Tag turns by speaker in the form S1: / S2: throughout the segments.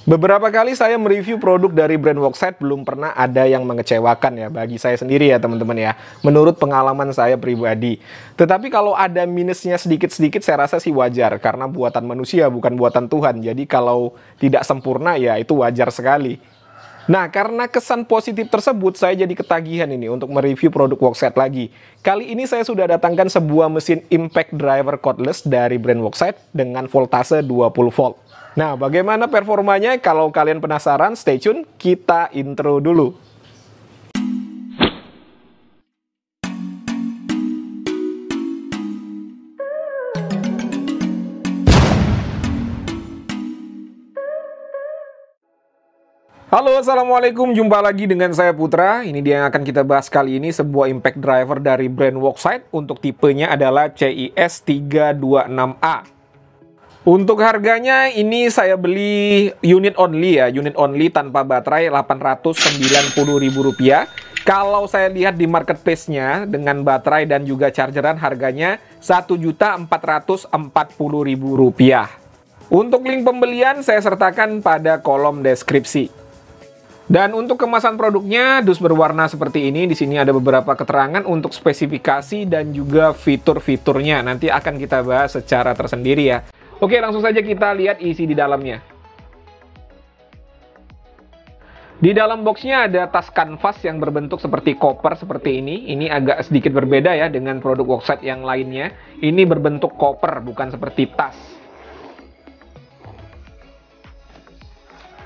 S1: Beberapa kali saya mereview produk dari brand Worksite, belum pernah ada yang mengecewakan ya bagi saya sendiri ya teman-teman ya, menurut pengalaman saya pribadi. Tetapi kalau ada minusnya sedikit-sedikit saya rasa sih wajar, karena buatan manusia bukan buatan Tuhan. Jadi kalau tidak sempurna ya itu wajar sekali. Nah, karena kesan positif tersebut, saya jadi ketagihan ini untuk mereview produk Worksite lagi. Kali ini saya sudah datangkan sebuah mesin impact driver cordless dari brand Worksite dengan voltase 20 volt. Nah, bagaimana performanya? Kalau kalian penasaran, stay tune, kita intro dulu. Halo, assalamualaikum, jumpa lagi dengan saya Putra. Ini dia yang akan kita bahas kali ini, sebuah impact driver dari brand Worksite. Untuk tipenya adalah CIS 326A. Untuk harganya ini saya beli unit only ya, unit only tanpa baterai, Rp890.000. Kalau saya lihat di marketplace-nya dengan baterai dan juga chargeran, harganya Rp1.440.000. Untuk link pembelian saya sertakan pada kolom deskripsi. Dan untuk kemasan produknya, dus berwarna seperti ini. Di sini ada beberapa keterangan untuk spesifikasi dan juga fitur-fiturnya. Nanti akan kita bahas secara tersendiri ya. Oke, langsung saja kita lihat isi di dalamnya. Di dalam boxnya ada tas kanvas yang berbentuk seperti koper seperti ini. Ini agak sedikit berbeda ya dengan produk Worksite yang lainnya. Ini berbentuk koper, bukan seperti tas.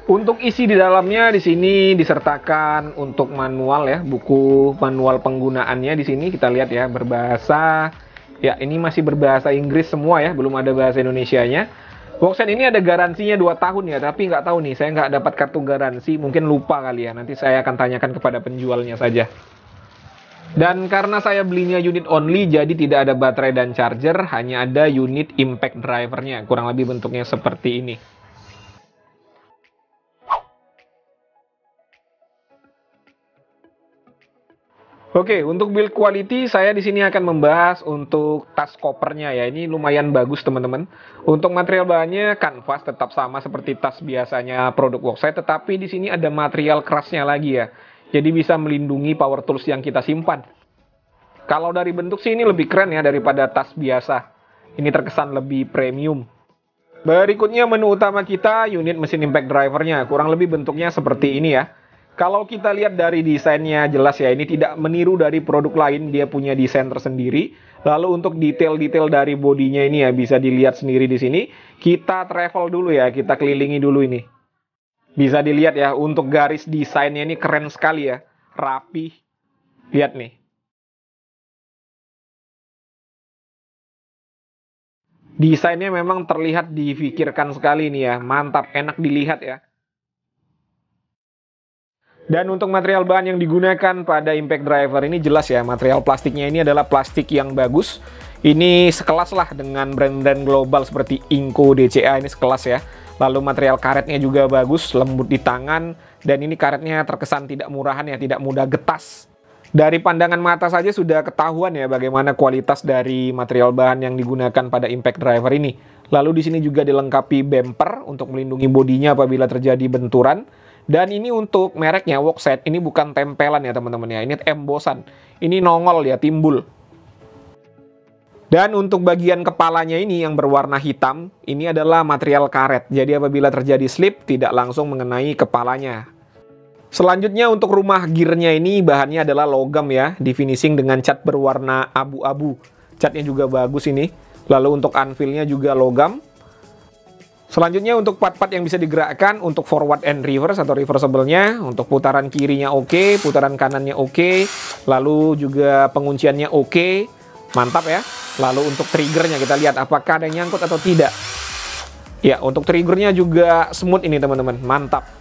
S1: Untuk isi di dalamnya, di sini disertakan untuk manual ya, buku manual penggunaannya di sini kita lihat ya, berbahasa. Ya, ini masih berbahasa Inggris semua ya, belum ada bahasa Indonesianya. Worksite ini ada garansinya 2 tahun ya, tapi nggak tahu nih, saya nggak dapat kartu garansi, mungkin lupa kali ya, nanti saya akan tanyakan kepada penjualnya saja. Dan karena saya belinya unit only, jadi tidak ada baterai dan charger, hanya ada unit impact drivernya, kurang lebih bentuknya seperti ini. Oke, untuk build quality saya di sini akan membahas untuk tas kopernya ya. Ini lumayan bagus teman-teman. Untuk material bahannya kanvas tetap sama seperti tas biasanya produk Worksite, tetapi di sini ada material kerasnya lagi ya. Jadi bisa melindungi power tools yang kita simpan. Kalau dari bentuk sih ini lebih keren ya daripada tas biasa. Ini terkesan lebih premium. Berikutnya menu utama kita, unit mesin impact drivernya. Kurang lebih bentuknya seperti ini ya. Kalau kita lihat dari desainnya jelas ya, ini tidak meniru dari produk lain, dia punya desain tersendiri. Lalu untuk detail-detail dari bodinya ini ya bisa dilihat sendiri di sini. Kita travel dulu ya, kita kelilingi dulu ini. Bisa dilihat ya, untuk garis desainnya ini keren sekali ya, rapi. Lihat nih. Desainnya memang terlihat difikirkan sekali nih ya, mantap, enak dilihat ya. Dan untuk material bahan yang digunakan pada impact driver ini jelas ya, material plastiknya ini adalah plastik yang bagus. Ini sekelas lah dengan brand-brand global seperti Inco, DCA, ini sekelas ya. Lalu material karetnya juga bagus, lembut di tangan. Dan ini karetnya terkesan tidak murahan ya, tidak mudah getas. Dari pandangan mata saja sudah ketahuan ya bagaimana kualitas dari material bahan yang digunakan pada impact driver ini. Lalu di sini juga dilengkapi bumper untuk melindungi bodinya apabila terjadi benturan. Dan ini untuk mereknya Worksite, ini bukan tempelan ya teman-teman ya, ini embosan. Ini nongol ya, timbul. Dan untuk bagian kepalanya ini yang berwarna hitam, ini adalah material karet. Jadi apabila terjadi slip, tidak langsung mengenai kepalanya. Selanjutnya untuk rumah gearnya ini bahannya adalah logam ya, di finishing dengan cat berwarna abu-abu. Catnya juga bagus ini. Lalu untuk anvilnya juga logam. Selanjutnya untuk part-part yang bisa digerakkan untuk forward and reverse atau reversible-nya. Untuk putaran kirinya oke, putaran kanannya oke. Lalu juga pengunciannya oke. Mantap ya. Lalu untuk triggernya kita lihat apakah ada yang nyangkut atau tidak. Ya, untuk triggernya juga smooth ini teman-teman. Mantap.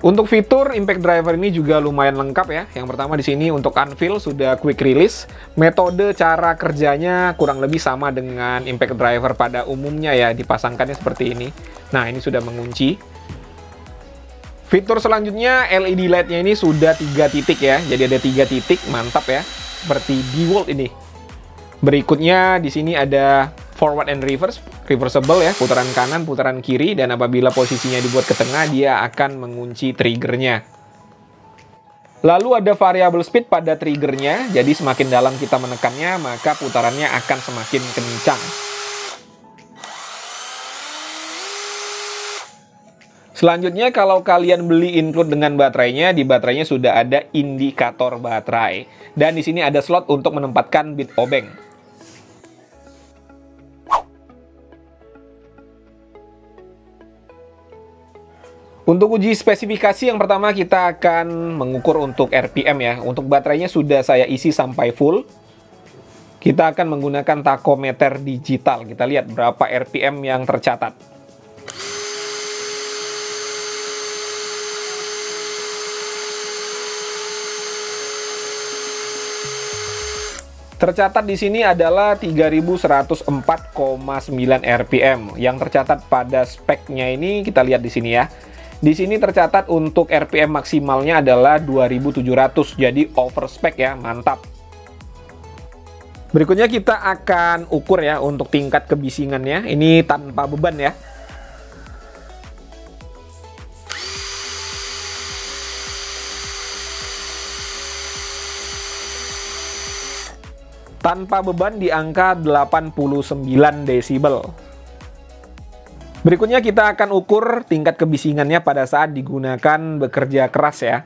S1: Untuk fitur impact driver ini juga lumayan lengkap ya. Yang pertama di sini untuk anvil sudah quick release. Metode cara kerjanya kurang lebih sama dengan impact driver pada umumnya ya, dipasangkannya seperti ini. Nah, ini sudah mengunci. Fitur selanjutnya LED light-nya ini sudah 3 titik ya. Jadi ada 3 titik, mantap ya. Seperti DeWalt ini. Berikutnya di sini ada forward and reverse, reversible ya, putaran kanan, putaran kiri, dan apabila posisinya dibuat ke tengah, dia akan mengunci triggernya. Lalu ada variable speed pada triggernya, jadi semakin dalam kita menekannya, maka putarannya akan semakin kencang. Selanjutnya, kalau kalian beli include dengan baterainya, di baterainya sudah ada indikator baterai. Dan di sini ada slot untuk menempatkan bit obeng. Untuk uji spesifikasi yang pertama kita akan mengukur untuk RPM ya. Untuk baterainya sudah saya isi sampai full. Kita akan menggunakan takometer digital. Kita lihat berapa RPM yang tercatat. Tercatat di sini adalah 3104,9 RPM. Yang tercatat pada speknya ini kita lihat di sini ya. Di sini tercatat untuk RPM maksimalnya adalah 2700, jadi over spec ya, mantap. Berikutnya kita akan ukur ya untuk tingkat kebisingannya, ini tanpa beban ya. Tanpa beban di angka 89 desibel. Berikutnya kita akan ukur tingkat kebisingannya pada saat digunakan bekerja keras ya.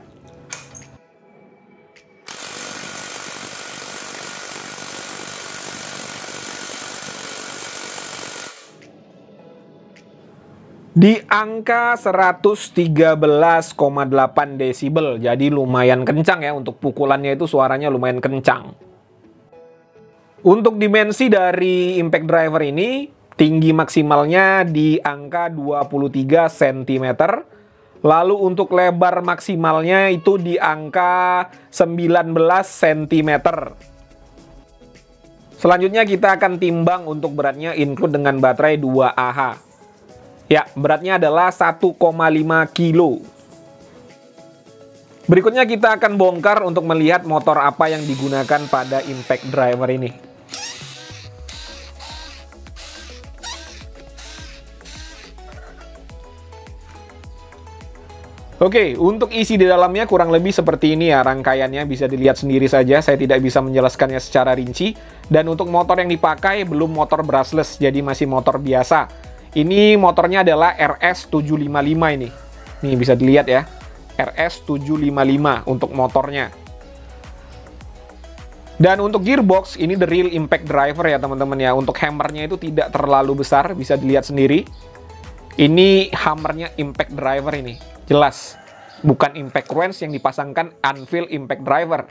S1: Di angka 113,8 desibel, jadi lumayan kencang ya, untuk pukulannya itu suaranya lumayan kencang. Untuk dimensi dari impact driver ini, tinggi maksimalnya di angka 23 cm. Lalu untuk lebar maksimalnya itu di angka 19 cm. Selanjutnya kita akan timbang untuk beratnya include dengan baterai 2Ah. Ya, beratnya adalah 1,5 kilo. Berikutnya kita akan bongkar untuk melihat motor apa yang digunakan pada impact driver ini. Oke, untuk isi di dalamnya kurang lebih seperti ini ya rangkaiannya, bisa dilihat sendiri saja, saya tidak bisa menjelaskannya secara rinci. Dan untuk motor yang dipakai belum motor brushless, jadi masih motor biasa. Ini motornya adalah RS755 ini. Nih bisa dilihat ya, RS755 untuk motornya. Dan untuk gearbox, ini the real impact driver ya teman-teman ya. Untuk hammernya itu tidak terlalu besar, bisa dilihat sendiri. Ini hammernya impact driver ini. Jelas, bukan impact wrench yang dipasangkan Anvil impact driver.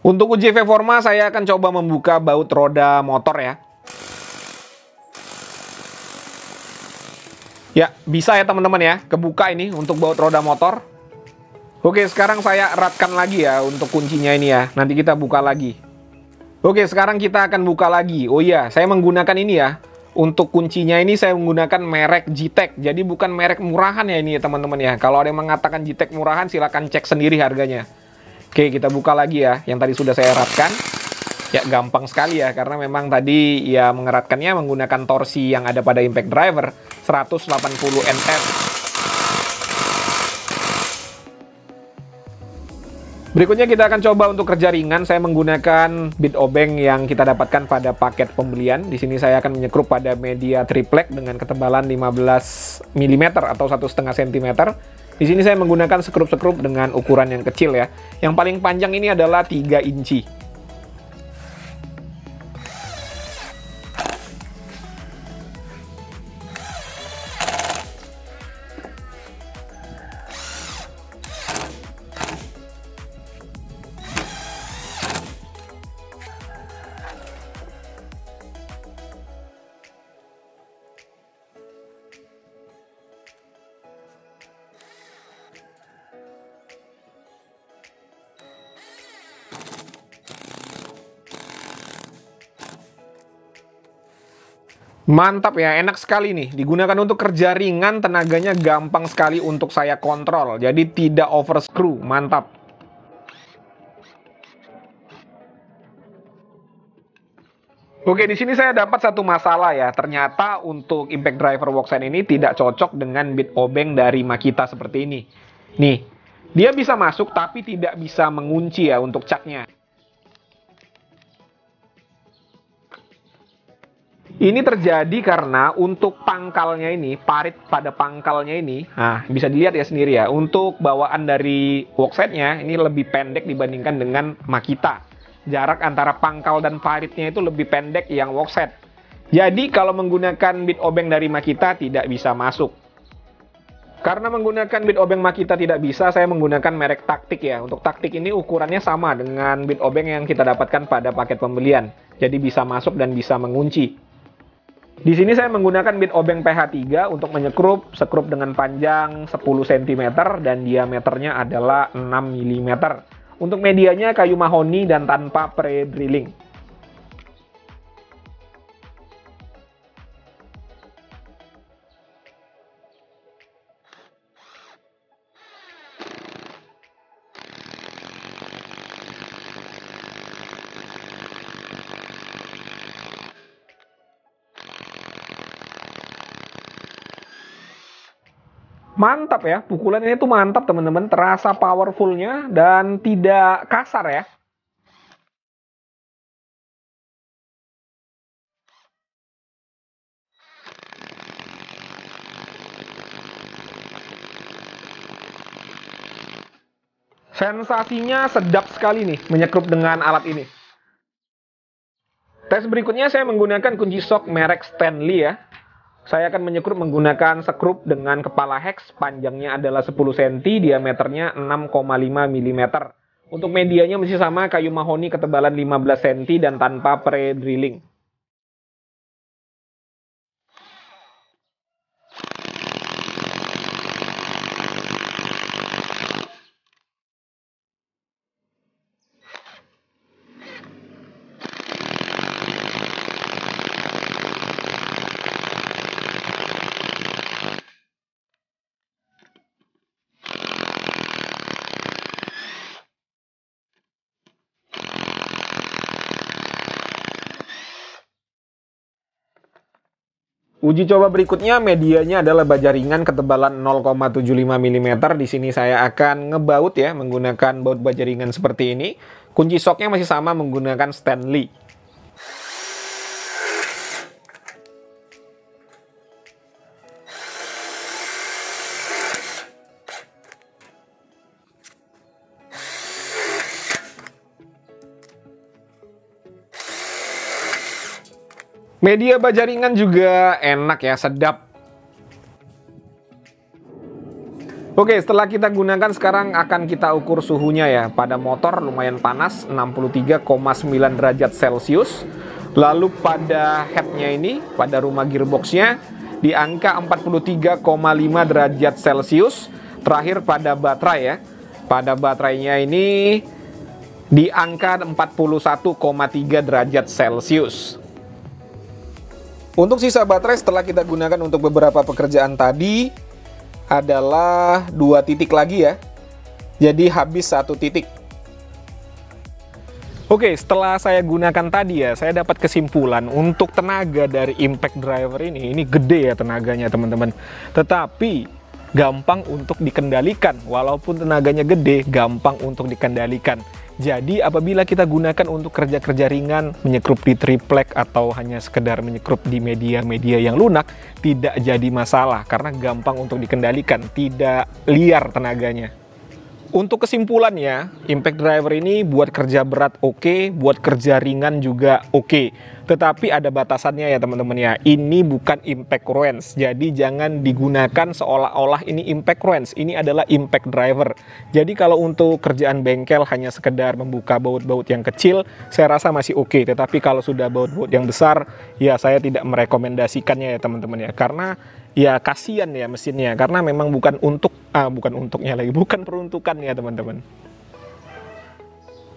S1: Untuk uji performa, saya akan coba membuka baut roda motor ya. Ya, bisa ya teman-teman ya, kebuka ini untuk baut roda motor. Oke, sekarang saya eratkan lagi ya untuk kuncinya ini ya. Nanti kita buka lagi. Oke, sekarang kita akan buka lagi. Oh iya, saya menggunakan ini ya. Untuk kuncinya ini saya menggunakan merek Gtech. Jadi bukan merek murahan ya ini ya teman-teman ya. Kalau ada yang mengatakan Gtech murahan, silahkan cek sendiri harganya. Oke, kita buka lagi ya. Yang tadi sudah saya eratkan. Ya, gampang sekali ya. Karena memang tadi ya mengeratkannya menggunakan torsi yang ada pada impact driver 180 Nm. Berikutnya kita akan coba untuk kerja ringan. Saya menggunakan bit obeng yang kita dapatkan pada paket pembelian. Di sini saya akan menyekrup pada media triplek dengan ketebalan 15 mm atau 1,5 cm. Di sini saya menggunakan sekrup-sekrup dengan ukuran yang kecil ya. Yang paling panjang ini adalah 3 inci. Mantap ya, enak sekali nih. Digunakan untuk kerja ringan, tenaganya gampang sekali untuk saya kontrol. Jadi tidak overscrew, mantap. Oke, di sini saya dapat satu masalah ya. Ternyata untuk impact driver Woxen ini tidak cocok dengan bit obeng dari Makita seperti ini. Nih, dia bisa masuk tapi tidak bisa mengunci ya untuk caknya. Ini terjadi karena untuk pangkalnya ini, parit pada pangkalnya ini, nah bisa dilihat ya sendiri ya, untuk bawaan dari worksetnya ini lebih pendek dibandingkan dengan Makita. Jarak antara pangkal dan paritnya itu lebih pendek yang workset. Jadi kalau menggunakan bit obeng dari Makita tidak bisa masuk. Karena menggunakan bit obeng Makita tidak bisa, saya menggunakan merek Taktik ya. Untuk Taktik ini ukurannya sama dengan bit obeng yang kita dapatkan pada paket pembelian. Jadi bisa masuk dan bisa mengunci. Di sini saya menggunakan bit obeng PH3 untuk menyekrup, sekrup dengan panjang 10 cm dan diameternya adalah 6 mm. Untuk medianya kayu mahoni dan tanpa pre-drilling. Mantap ya, pukulannya itu mantap teman-teman, terasa powerfulnya dan tidak kasar ya. Sensasinya sedap sekali nih menyekrup dengan alat ini. Tes berikutnya saya menggunakan kunci sok merek Stanley ya. Saya akan menyekrup menggunakan sekrup dengan kepala hex, panjangnya adalah 10 cm, diameternya 6,5 mm. Untuk medianya masih sama kayu mahoni ketebalan 15 cm dan tanpa pre-drilling. Uji coba berikutnya medianya adalah baja ringan ketebalan 0,75 mm. Di sini saya akan ngebaut ya menggunakan baut baja ringan seperti ini. Kunci soknya masih sama menggunakan Stanley. Media baja ringan juga enak ya, sedap. Oke, setelah kita gunakan sekarang akan kita ukur suhunya ya. Pada motor lumayan panas, 63,9 derajat Celcius. Lalu pada headnya ini, pada rumah gearboxnya di angka 43,5 derajat Celcius. Terakhir pada baterai ya. Pada baterainya ini di angka 41,3 derajat Celcius. Untuk sisa baterai setelah kita gunakan untuk beberapa pekerjaan tadi adalah 2 titik lagi ya. Jadi habis 1 titik. Oke, setelah saya gunakan tadi ya, saya dapat kesimpulan untuk tenaga dari impact driver ini gede ya tenaganya teman-teman. Tetapi gampang untuk dikendalikan. Walaupun tenaganya gede, gampang untuk dikendalikan. Jadi apabila kita gunakan untuk kerja-kerja ringan, menyekrup di triplek atau hanya sekedar menyekrup di media-media yang lunak, tidak jadi masalah karena gampang untuk dikendalikan, tidak liar tenaganya. Untuk kesimpulannya, impact driver ini buat kerja berat oke, buat kerja ringan juga oke. Tetapi ada batasannya ya teman-teman ya. Ini bukan impact wrench. Jadi jangan digunakan seolah-olah ini impact wrench. Ini adalah impact driver. Jadi kalau untuk kerjaan bengkel hanya sekedar membuka baut-baut yang kecil, saya rasa masih oke. Tetapi kalau sudah baut-baut yang besar, ya saya tidak merekomendasikannya ya teman-teman ya. Karena ya kasihan ya mesinnya. Karena memang bukan peruntukannya teman-teman.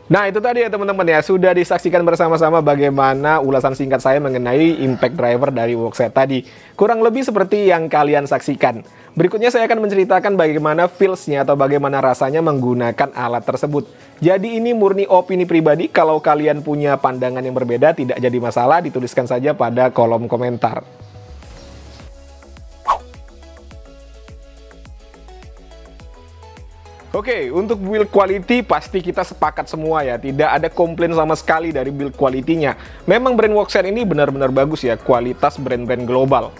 S1: Nah itu tadi ya teman-teman ya, sudah disaksikan bersama-sama bagaimana ulasan singkat saya mengenai impact driver dari Workset tadi. Kurang lebih seperti yang kalian saksikan. Berikutnya saya akan menceritakan bagaimana feels-nya atau bagaimana rasanya menggunakan alat tersebut. Jadi ini murni opini pribadi, kalau kalian punya pandangan yang berbeda tidak jadi masalah, dituliskan saja pada kolom komentar. Oke, untuk build quality pasti kita sepakat semua ya, tidak ada komplain sama sekali dari build quality-nya. Memang brand Workset ini benar-benar bagus ya, kualitas brand-brand global.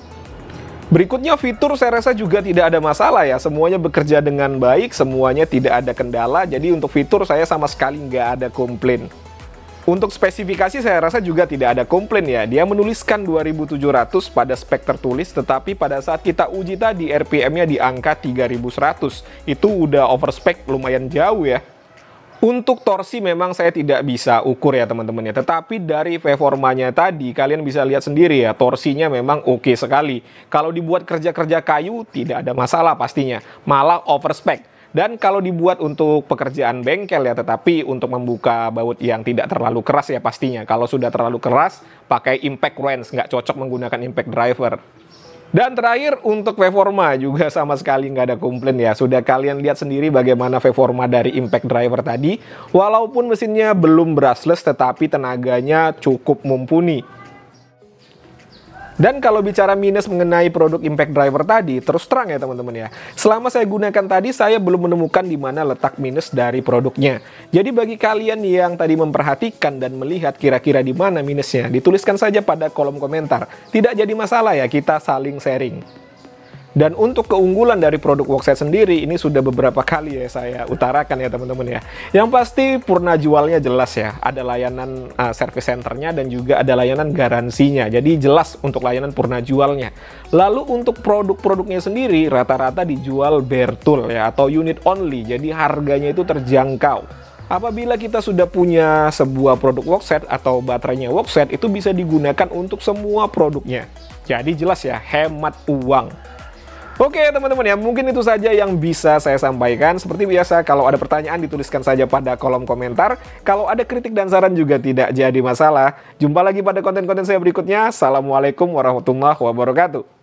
S1: Berikutnya fitur saya rasa juga tidak ada masalah ya, semuanya bekerja dengan baik, semuanya tidak ada kendala, jadi untuk fitur saya sama sekali nggak ada komplain. Untuk spesifikasi saya rasa juga tidak ada komplain ya, dia menuliskan 2700 pada spek tertulis, tetapi pada saat kita uji tadi RPM-nya di angka 3100, itu udah overspec lumayan jauh ya. Untuk torsi memang saya tidak bisa ukur ya teman-teman ya, tetapi dari performanya tadi kalian bisa lihat sendiri ya, torsinya memang oke sekali. Kalau dibuat kerja-kerja kayu tidak ada masalah pastinya, malah overspec. Dan kalau dibuat untuk pekerjaan bengkel ya, tetapi untuk membuka baut yang tidak terlalu keras ya pastinya. Kalau sudah terlalu keras, pakai impact wrench, nggak cocok menggunakan impact driver. Dan terakhir untuk performa juga sama sekali nggak ada komplain ya. Sudah kalian lihat sendiri bagaimana performa dari impact driver tadi. Walaupun mesinnya belum brushless, tetapi tenaganya cukup mumpuni. Dan kalau bicara minus mengenai produk impact driver tadi, terus terang ya teman-teman ya, selama saya gunakan tadi saya belum menemukan di mana letak minus dari produknya. Jadi bagi kalian yang tadi memperhatikan dan melihat kira-kira di mana minusnya, dituliskan saja pada kolom komentar. Tidak jadi masalah ya, kita saling sharing. Dan untuk keunggulan dari produk Workset sendiri, ini sudah beberapa kali ya saya utarakan ya teman-teman ya. Yang pasti purna jualnya jelas ya, ada layanan service centernya dan juga ada layanan garansinya. Jadi jelas untuk layanan purna jualnya. Lalu untuk produk-produknya sendiri rata-rata dijual bare tool ya, atau unit only, jadi harganya itu terjangkau. Apabila kita sudah punya sebuah produk Workset atau baterainya Workset, itu bisa digunakan untuk semua produknya. Jadi jelas ya, hemat uang. Oke teman-teman ya, mungkin itu saja yang bisa saya sampaikan. Seperti biasa, kalau ada pertanyaan dituliskan saja pada kolom komentar. Kalau ada kritik dan saran juga tidak jadi masalah. Jumpa lagi pada konten-konten saya berikutnya. Assalamualaikum warahmatullahi wabarakatuh.